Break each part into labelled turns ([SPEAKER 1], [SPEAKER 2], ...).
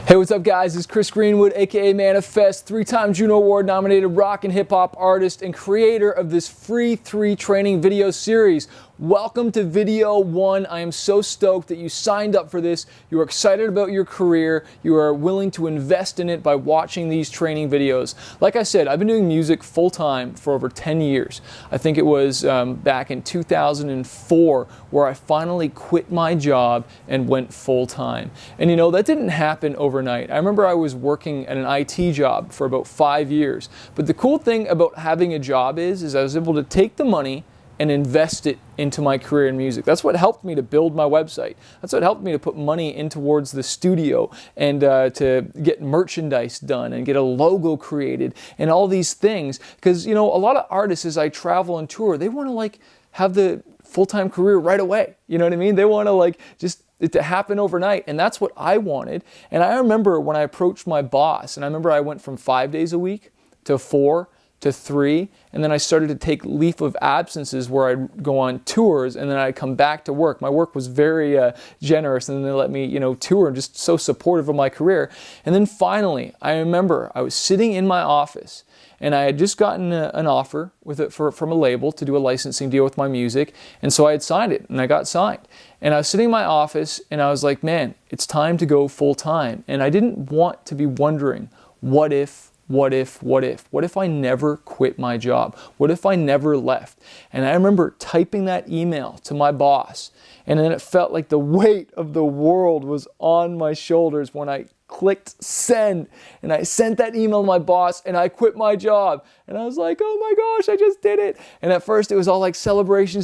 [SPEAKER 1] Hey, what's up guys? It's Chris Greenwood, aka Manifest, 3-time Juno Award nominated rock and hip hop artist and creator of this free 3 training video series. Welcome to video 1. I am so stoked that you signed up for this. You are excited about your career. You are willing to invest in it by watching these training videos. Like I said, I've been doing music full time for over 10 years. I think it was back in 2004 where I finally quit my job and went full time. And you know, that didn't happen overnight. I remember I was working at an IT job for about 5 years. But the cool thing about having a job is I was able to take the money and invest it into my career in music. That's what helped me to build my website. That's what helped me to put money in towards the studio and to get merchandise done and get a logo created and all these things. Because, you know, a lot of artists, as I travel and tour, they want to like have the full-time career right away. You know what I mean? They want to like just it to happen overnight, and that's what I wanted. And I remember when I approached my boss, and I remember I went from 5 days a week to 4 to 3, and then I started to take leave of absences where I'd go on tours and then I'd come back to work. My work was very generous, and then they let me, you know, tour and just so supportive of my career. And then finally, I remember I was sitting in my office and I had just gotten an offer from a label to do a licensing deal with my music, and so I had signed it and I got signed. And I was sitting in my office and I was like, man, it's time to go full time. And I didn't want to be wondering, what if I never quit my job? What if I never left? And I remember typing that email to my boss, and then it felt like the weight of the world was on my shoulders when I clicked send, and I sent that email to my boss, and I quit my job. And I was like, oh my gosh, I just did it. And at first it was all like celebration.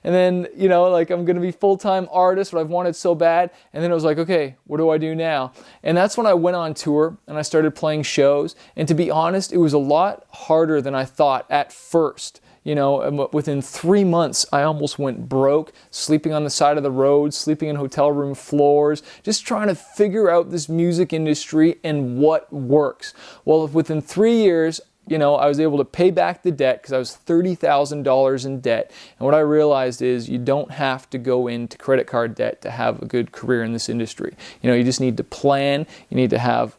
[SPEAKER 1] And then, you know, like I'm going to be full-time artist, what I've wanted so bad. And then it was like, okay, what do I do now? And that's when I went on tour and I started playing shows. And to be honest, it was a lot harder than I thought at first. You know, within 3 months, I almost went broke, sleeping on the side of the road, sleeping in hotel room floors, just trying to figure out this music industry and what works. Well, within 3 years, you know, I was able to pay back the debt because I was $30,000 in debt. And what I realized is you don't have to go into credit card debt to have a good career in this industry. You know, you just need to plan. You need to have,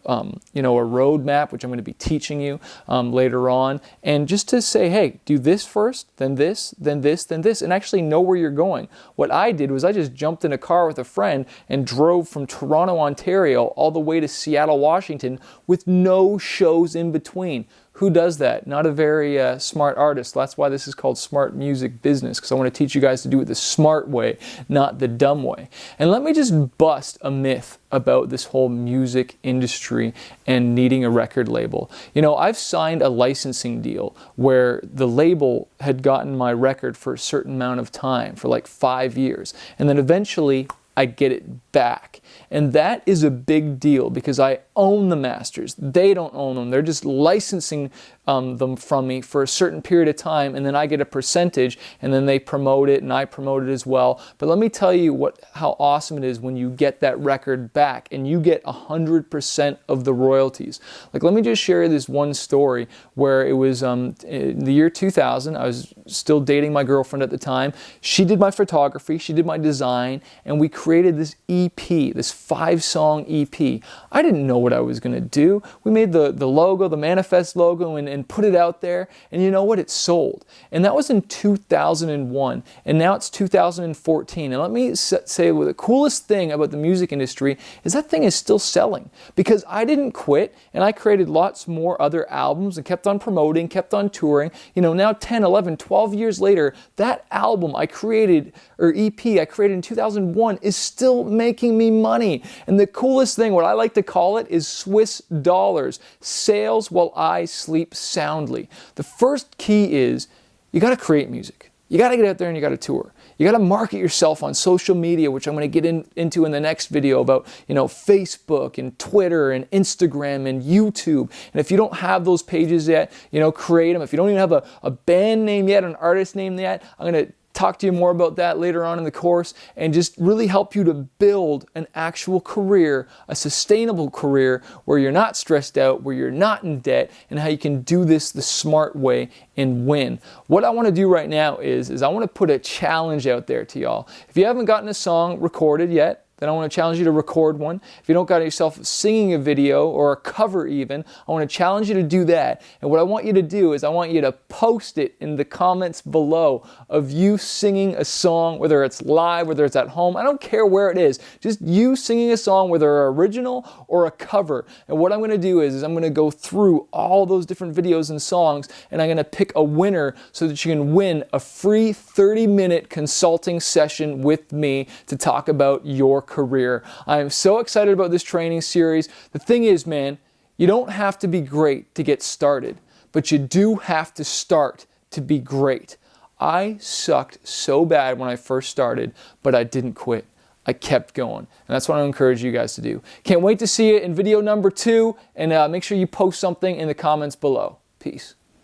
[SPEAKER 1] you know, a roadmap, which I'm going to be teaching you later on. And just to say, hey, do this first, then this, then this, then this, and actually know where you're going. What I did was I just jumped in a car with a friend and drove from Toronto, Ontario, all the way to Seattle, Washington, with no shows in between. Who does that? Not a very smart artist. That's why this is called Smart Music Business, because I want to teach you guys to do it the smart way, not the dumb way. And let me just bust a myth about this whole music industry and needing a record label. You know, I've signed a licensing deal where the label had gotten my record for a certain amount of time, for like 5 years, and then eventually I get it back. And that is a big deal because I own the masters. They don't own them. They're just licensing them from me for a certain period of time, and then I get a percentage, and then they promote it and I promote it as well. But let me tell you how awesome it is when you get that record back and you get 100% of the royalties. Like, let me just share this one story where it was in the year 2000. I was still dating my girlfriend at the time. She did my photography, she did my design, and we created this EP, this 5-song EP. I didn't know what I was going to do. We made the logo, the Manifest logo, and put it out there, and you know what? It sold. And that was in 2001, and now it's 2014. And let me say, well, the coolest thing about the music industry is that thing is still selling, because I didn't quit, and I created lots more other albums and kept on promoting, kept on touring. You know, now 10, 11, 12 years later, that album I created, or EP I created in 2001, is still making me money. And the coolest thing, what I like to call it, is Swiss dollars. Sales while I sleep soundly. The first key is you got to create music. You got to get out there and you got to tour. You got to market yourself on social media, which I'm going to get into in the next video about, you know, Facebook and Twitter and Instagram and YouTube. And if you don't have those pages yet, you know, create them. If you don't even have a band name yet, an artist name yet, I'm going to talk to you more about that later on in the course and just really help you to build an actual career, a sustainable career where you're not stressed out, where you're not in debt, and how you can do this the smart way and win. What I want to do right now is I want to put a challenge out there to y'all. If you haven't gotten a song recorded yet, then I want to challenge you to record one. If you don't got yourself singing a video or a cover even, I want to challenge you to do that. And what I want you to do is I want you to post it in the comments below of you singing a song, whether it's live, whether it's at home. I don't care where it is. Just you singing a song, whether original or a cover. And what I'm going to do is I'm going to go through all those different videos and songs, and I'm going to pick a winner so that you can win a free 30-minute consulting session with me to talk about your career. I am so excited about this training series. The thing is, man, you don't have to be great to get started, but you do have to start to be great. I sucked so bad when I first started, but I didn't quit. I kept going. And that's what I encourage you guys to do. Can't wait to see it in video number 2, and make sure you post something in the comments below. Peace.